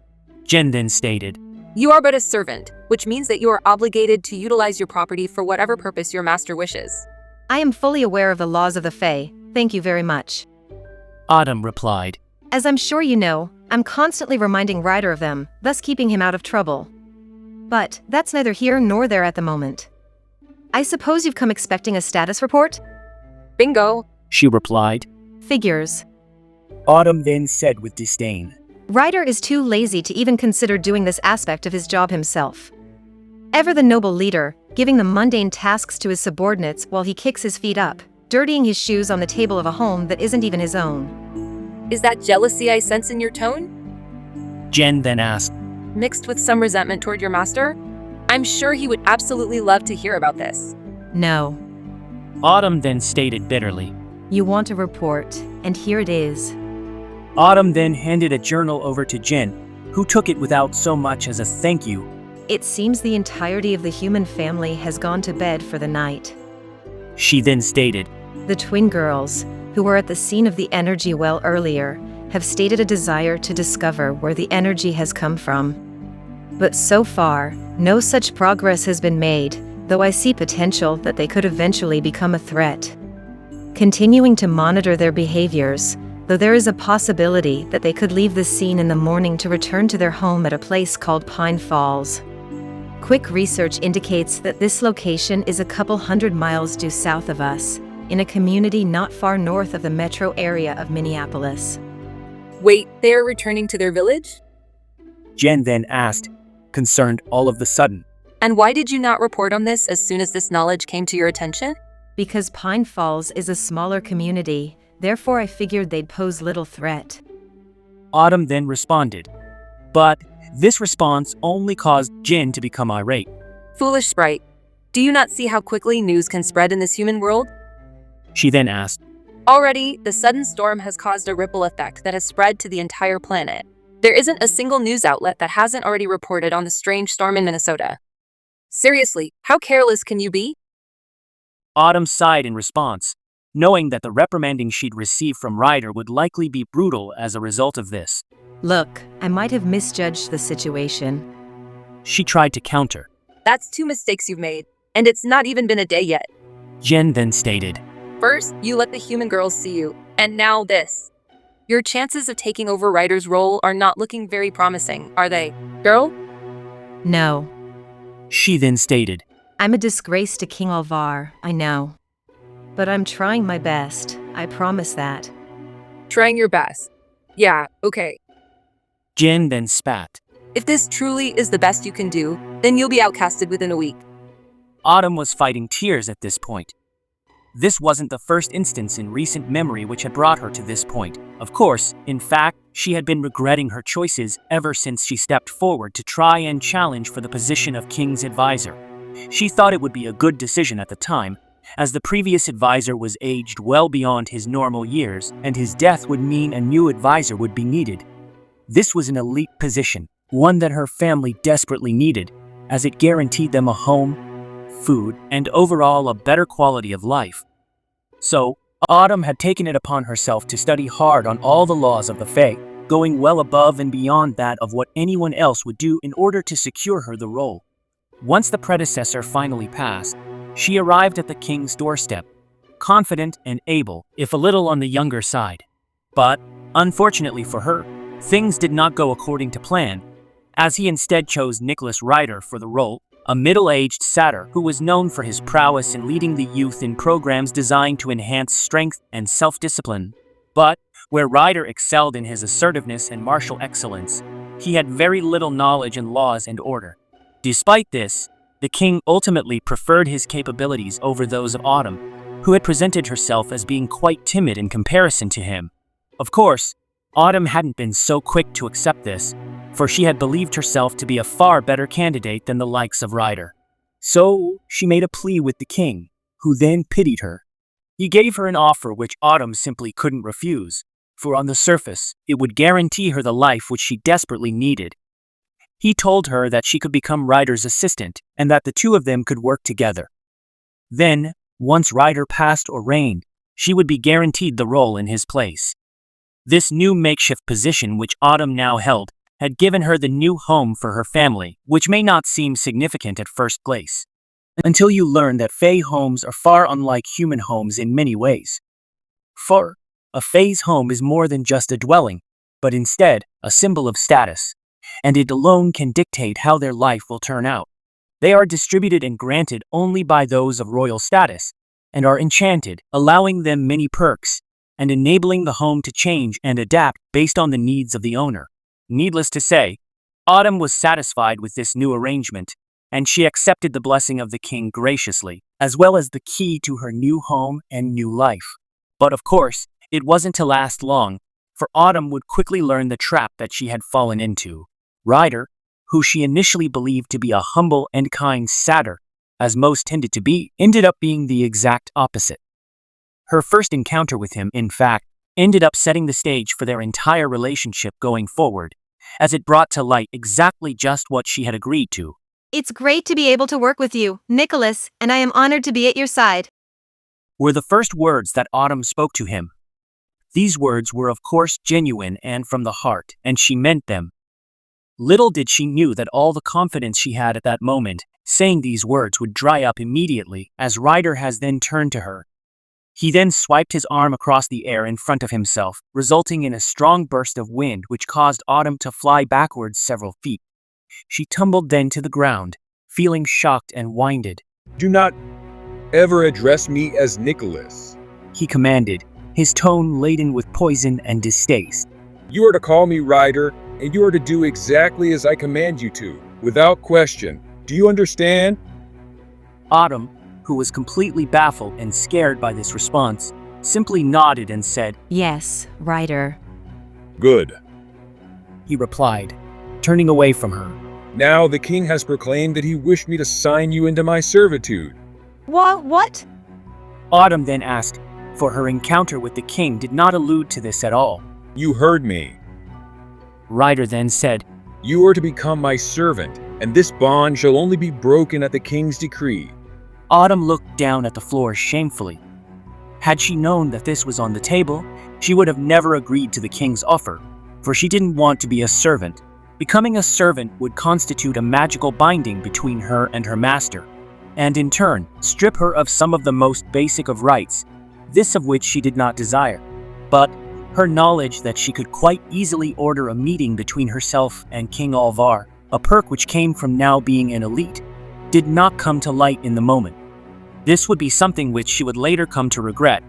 Jen then stated.
You are but a servant. which means that you are obligated to utilize your property for whatever purpose your master wishes.
I am fully aware of the laws of the Fae, thank you very much.
Autumn replied.
As I'm sure you know, I'm constantly reminding Ryder of them, thus keeping him out of trouble. But that's neither here nor there at the moment. I suppose you've come expecting a status report?
Bingo!
She replied.
Figures.
Autumn then said with disdain.
Ryder is too lazy to even consider doing this aspect of his job himself. Ever the noble leader, giving the mundane tasks to his subordinates while he kicks his feet up, dirtying his shoes on the table of a home that isn't even his own.
Is that jealousy I sense in your tone?
Jen then asked.
Mixed with some resentment toward your master? I'm sure he would absolutely love to hear about this.
No.
Autumn then stated bitterly.
You want a report, and here it is.
Autumn then handed a journal over to Jen, who took it without so much as a thank you.
It seems the entirety of the human family has gone to bed for the night.
She then stated.
The twin girls, who were at the scene of the energy well earlier, have stated a desire to discover where the energy has come from. But so far, no such progress has been made, though I see potential that they could eventually become a threat. Continuing to monitor their behaviors, though there is a possibility that they could leave the scene in the morning to return to their home at a place called Pine Falls. Quick research indicates that this location is a couple hundred miles due south of us, in a community not far north of the metro area of Minneapolis.
Wait, they are returning to their village?
Jen then asked, concerned all of the sudden.
And why did you not report on this as soon as this knowledge came to your attention?
Because Pine Falls is a smaller community, therefore I figured they'd pose little threat.
Autumn then responded. But this response only caused Jen to become irate.
Foolish sprite. Do you not see how quickly news can spread in this human world?
She then asked.
Already, the sudden storm has caused a ripple effect that has spread to the entire planet. There isn't a single news outlet that hasn't already reported on the strange storm in Minnesota. Seriously, how careless can you be?
Autumn sighed in response, knowing that the reprimanding she'd receive from Ryder would likely be brutal as a result of this.
Look, I might have misjudged the situation.
She tried to counter.
That's 2 mistakes you've made, and it's not even been a day yet.
Jen then stated.
First, you let the human girls see you, and now this. Your chances of taking over Ryder's role are not looking very promising, are they, girl?
No.
She then stated.
I'm a disgrace to King Alvar, I know. But I'm trying my best, I promise that.
Trying your best. Yeah, okay.
Jen then spat.
If this truly is the best you can do, then you'll be outcasted within a week.
Autumn was fighting tears at this point. This wasn't the first instance in recent memory which had brought her to this point. Of course, in fact, she had been regretting her choices ever since she stepped forward to try and challenge for the position of King's advisor. She thought it would be a good decision at the time, as the previous advisor was aged well beyond his normal years, and his death would mean a new advisor would be needed. This was an elite position, one that her family desperately needed, as it guaranteed them a home, food, and overall a better quality of life. So, Autumn had taken it upon herself to study hard on all the laws of the Fae, going well above and beyond that of what anyone else would do in order to secure her the role. Once the predecessor finally passed, she arrived at the king's doorstep, confident and able, if a little on the younger side. But, unfortunately for her, things did not go according to plan, as he instead chose Nicholas Ryder for the role, a middle-aged satyr who was known for his prowess in leading the youth in programs designed to enhance strength and self-discipline. But, where Ryder excelled in his assertiveness and martial excellence, he had very little knowledge in laws and order. Despite this, the king ultimately preferred his capabilities over those of Autumn, who had presented herself as being quite timid in comparison to him. Of course, Autumn hadn't been so quick to accept this, for she had believed herself to be a far better candidate than the likes of Ryder. So, she made a plea with the king, who then pitied her. He gave her an offer which Autumn simply couldn't refuse, for on the surface, it would guarantee her the life which she desperately needed. He told her that she could become Ryder's assistant, and that the two of them could work together. Then, once Ryder passed or reigned, she would be guaranteed the role in his place. This new makeshift position which Autumn now held had given her the new home for her family, which may not seem significant at first glance, until you learn that Fae homes are far unlike human homes in many ways. For a Fae's home is more than just a dwelling, but instead a symbol of status, and it alone can dictate how their life will turn out. They are distributed and granted only by those of royal status, and are enchanted, allowing them many perks, and enabling the home to change and adapt based on the needs of the owner. Needless to say, Autumn was satisfied with this new arrangement, and she accepted the blessing of the king graciously, as well as the key to her new home and new life. But of course, it wasn't to last long, for Autumn would quickly learn the trap that she had fallen into. Ryder, who she initially believed to be a humble and kind satyr, as most tended to be, ended up being the exact opposite. Her first encounter with him, in fact, ended up setting the stage for their entire relationship going forward, as it brought to light exactly just what she had agreed to.
It's great to be able to work with you, Nicholas, and I am honored to be at your side,
Were the first words that Autumn spoke to him. These words were of course genuine and from the heart, and she meant them. Little did she knew that all the confidence she had at that moment, saying these words, would dry up immediately, as Ryder has then turned to her. He then swiped his arm across the air in front of himself, resulting in a strong burst of wind which caused Autumn to fly backwards several feet. She tumbled then to the ground, feeling shocked and winded.
Do not ever address me as Nicholas.
He commanded, his tone laden with poison and distaste.
You are to call me Ryder, and you are to do exactly as I command you to, without question. Do you understand?
Autumn, who was completely baffled and scared by this response, simply nodded and said,
Yes, Ryder.
Good.
he replied, turning away from her.
Now the king has proclaimed that he wished me to sign you into my servitude.
What?
Autumn then asked, for her encounter with the king did not allude to this at all.
You heard me.
Ryder then said,
You are to become my servant, and this bond shall only be broken at the king's decree.
Autumn looked down at the floor shamefully. Had she known that this was on the table, she would have never agreed to the king's offer, for she didn't want to be a servant. Becoming a servant would constitute a magical binding between her and her master, and in turn, strip her of some of the most basic of rights, this of which she did not desire. But her knowledge that she could quite easily order a meeting between herself and King Alvar, a perk which came from now being an elite, did not come to light in the moment. This would be something which she would later come to regret,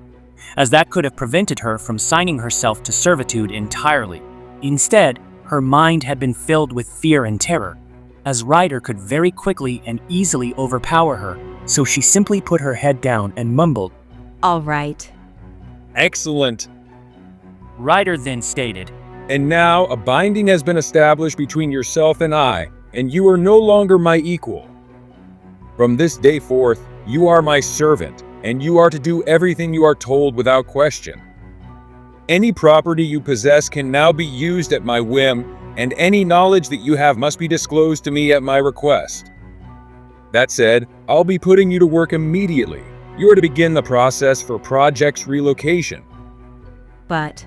as that could have prevented her from signing herself to servitude entirely. Instead, her mind had been filled with fear and terror, as Ryder could very quickly and easily overpower her, so she simply put her head down and mumbled,
All right.
Excellent.
Ryder then stated,
And now a binding has been established between yourself and I, and you are no longer my equal. From this day forth, you are my servant, and you are to do everything you are told without question. Any property you possess can now be used at my whim, and any knowledge that you have must be disclosed to me at my request. That said, I'll be putting you to work immediately. You are to begin the process for project's relocation.
But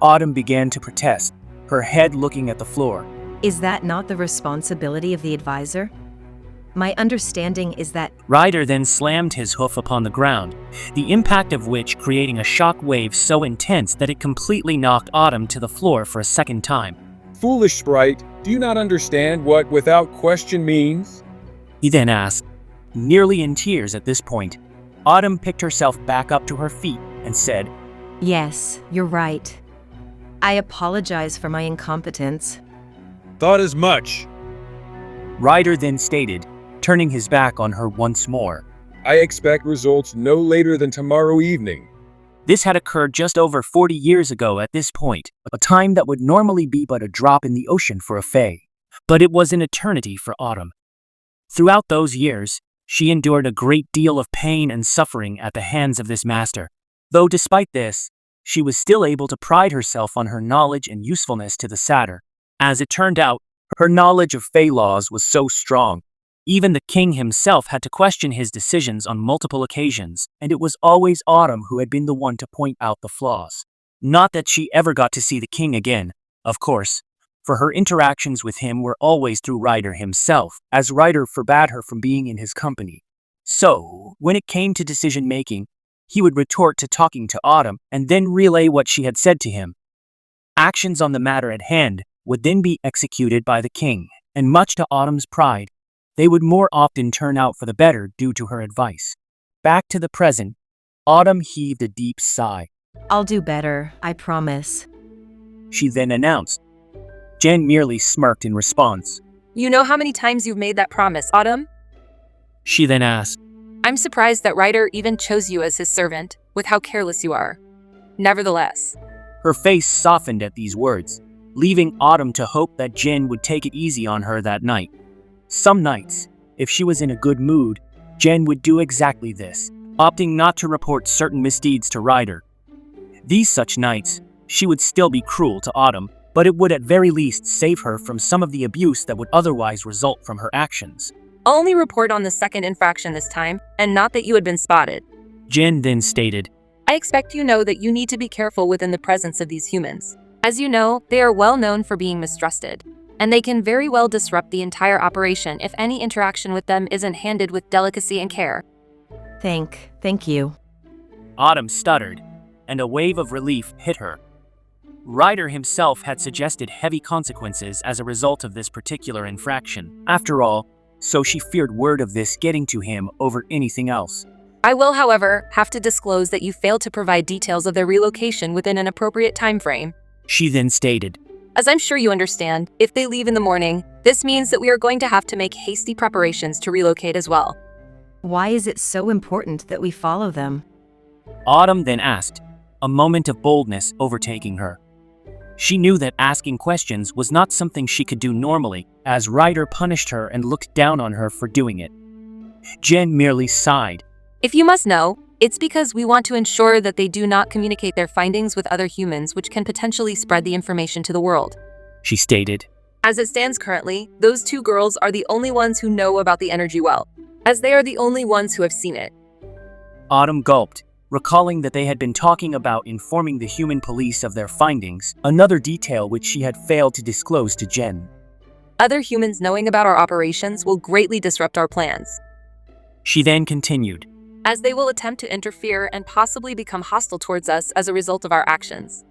Autumn began to protest, her head looking at the floor.
is that not the responsibility of the advisor? My understanding is that
Ryder then slammed his hoof upon the ground, the impact of which creating a shock wave so intense that it completely knocked Autumn to the floor for a second time.
Foolish sprite, do you not understand what without question means?
He then asked, nearly in tears at this point. Autumn picked herself back up to her feet and said,
Yes, you're right. I apologize for my incompetence.
Thought as much.
Ryder then stated, turning his back on her once more.
I expect results no later than tomorrow evening.
This had occurred just over 40 years ago at this point, a time that would normally be but a drop in the ocean for a Fae. But it was an eternity for Autumn. Throughout those years, she endured a great deal of pain and suffering at the hands of this master. Though despite this, she was still able to pride herself on her knowledge and usefulness to the satyr. As it turned out, her knowledge of Fae laws was so strong. Even the king himself had to question his decisions on multiple occasions, and it was always Autumn who had been the one to point out the flaws. Not that she ever got to see the king again, of course, for her interactions with him were always through Ryder himself, as Ryder forbade her from being in his company. So, when it came to decision-making, he would retort to talking to Autumn and then relay what she had said to him. Actions on the matter at hand would then be executed by the king, and much to Autumn's pride, they would more often turn out for the better due to her advice. Back to the present, Autumn heaved a deep sigh.
I'll do better, I promise.
She then announced. Jen merely smirked in response.
You know how many times you've made that promise, Autumn?
She then asked.
I'm surprised that Ryder even chose you as his servant, with how careless you are. Nevertheless.
Her face softened at these words, leaving Autumn to hope that Jen would take it easy on her that night. Some nights, if she was in a good mood, Jen would do exactly this, opting not to report certain misdeeds to Ryder. These such nights, she would still be cruel to Autumn, but it would at very least save her from some of the abuse that would otherwise result from her actions.
I'll only report on the second infraction this time, and not that you had been spotted.
Jen then stated,
I expect you know that you need to be careful within the presence of these humans. As you know, they are well known for being mistrusted, and they can very well disrupt the entire operation if any interaction with them isn't handled with delicacy and care.
Thank you.
Autumn stuttered, and a wave of relief hit her. Ryder himself had suggested heavy consequences as a result of this particular infraction. After all, so she feared word of this getting to him over anything else.
I will, however, have to disclose that you failed to provide details of their relocation within an appropriate time frame.
She then stated,
As I'm sure you understand, if they leave in the morning, this means that we are going to have to make hasty preparations to relocate as well.
Why is it so important that we follow them?
Autumn then asked, a moment of boldness overtaking her. She knew that asking questions was not something she could do normally, as Ryder punished her and looked down on her for doing it. Jen merely sighed.
If you must know, it's because we want to ensure that they do not communicate their findings with other humans, which can potentially spread the information to the world.
She stated.
As it stands currently, those two girls are the only ones who know about the energy well, as they are the only ones who have seen it.
Autumn gulped, recalling that they had been talking about informing the human police of their findings, another detail which she had failed to disclose to Jen.
Other humans knowing about our operations will greatly disrupt our plans.
She then continued.
As they will attempt to interfere and possibly become hostile towards us as a result of our actions.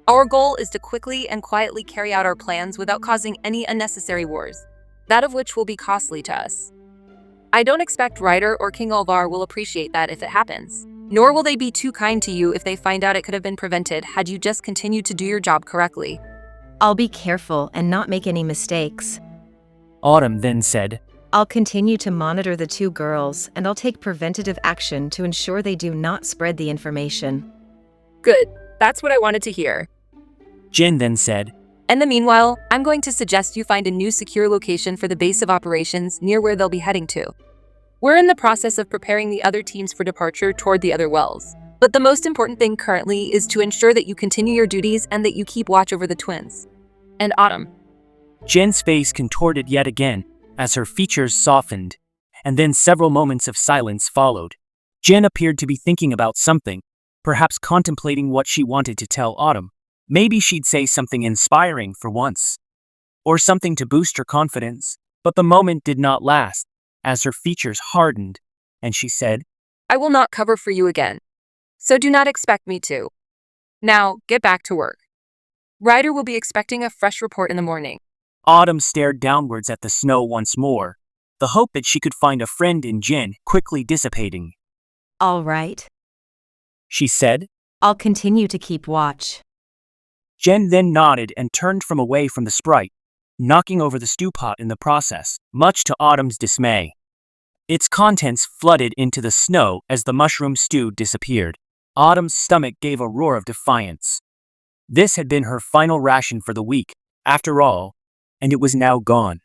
Our goal is to quickly and quietly carry out our plans without causing any unnecessary wars, that of which will be costly to us. I don't expect Ryder or King Olvar will appreciate that if it happens. Nor will they be too kind to you if they find out it could have been prevented had you just continued to do your job correctly.
I'll be careful and not make any mistakes.
Autumn then said,
I'll continue to monitor the two girls, and I'll take preventative action to ensure they do not spread the information.
Good. That's what I wanted to hear.
Jen then said,
In the meanwhile, I'm going to suggest you find a new secure location for the base of operations near where they'll be heading to. We're in the process of preparing the other teams for departure toward the other wells. But the most important thing currently is to ensure that you continue your duties and that you keep watch over the twins. And Autumn.
Jen's face contorted yet again as her features softened, and then several moments of silence followed. Jen appeared to be thinking about something, perhaps contemplating what she wanted to tell Autumn. Maybe she'd say something inspiring for once, or something to boost her confidence, but the moment did not last, as her features hardened, and she said,
I will not cover for you again, so do not expect me to. Now, get back to work. Ryder will be expecting a fresh report in the morning.
Autumn stared downwards at the snow once more, the hope that she could find a friend in Jen quickly dissipating.
All right.
She said,
I'll continue to keep watch.
Jen then nodded and turned from away from the sprite, knocking over the stew pot in the process, much to Autumn's dismay. Its contents flooded into the snow as the mushroom stew disappeared. Autumn's stomach gave a roar of defiance. This had been her final ration for the week, after all, and it was now gone.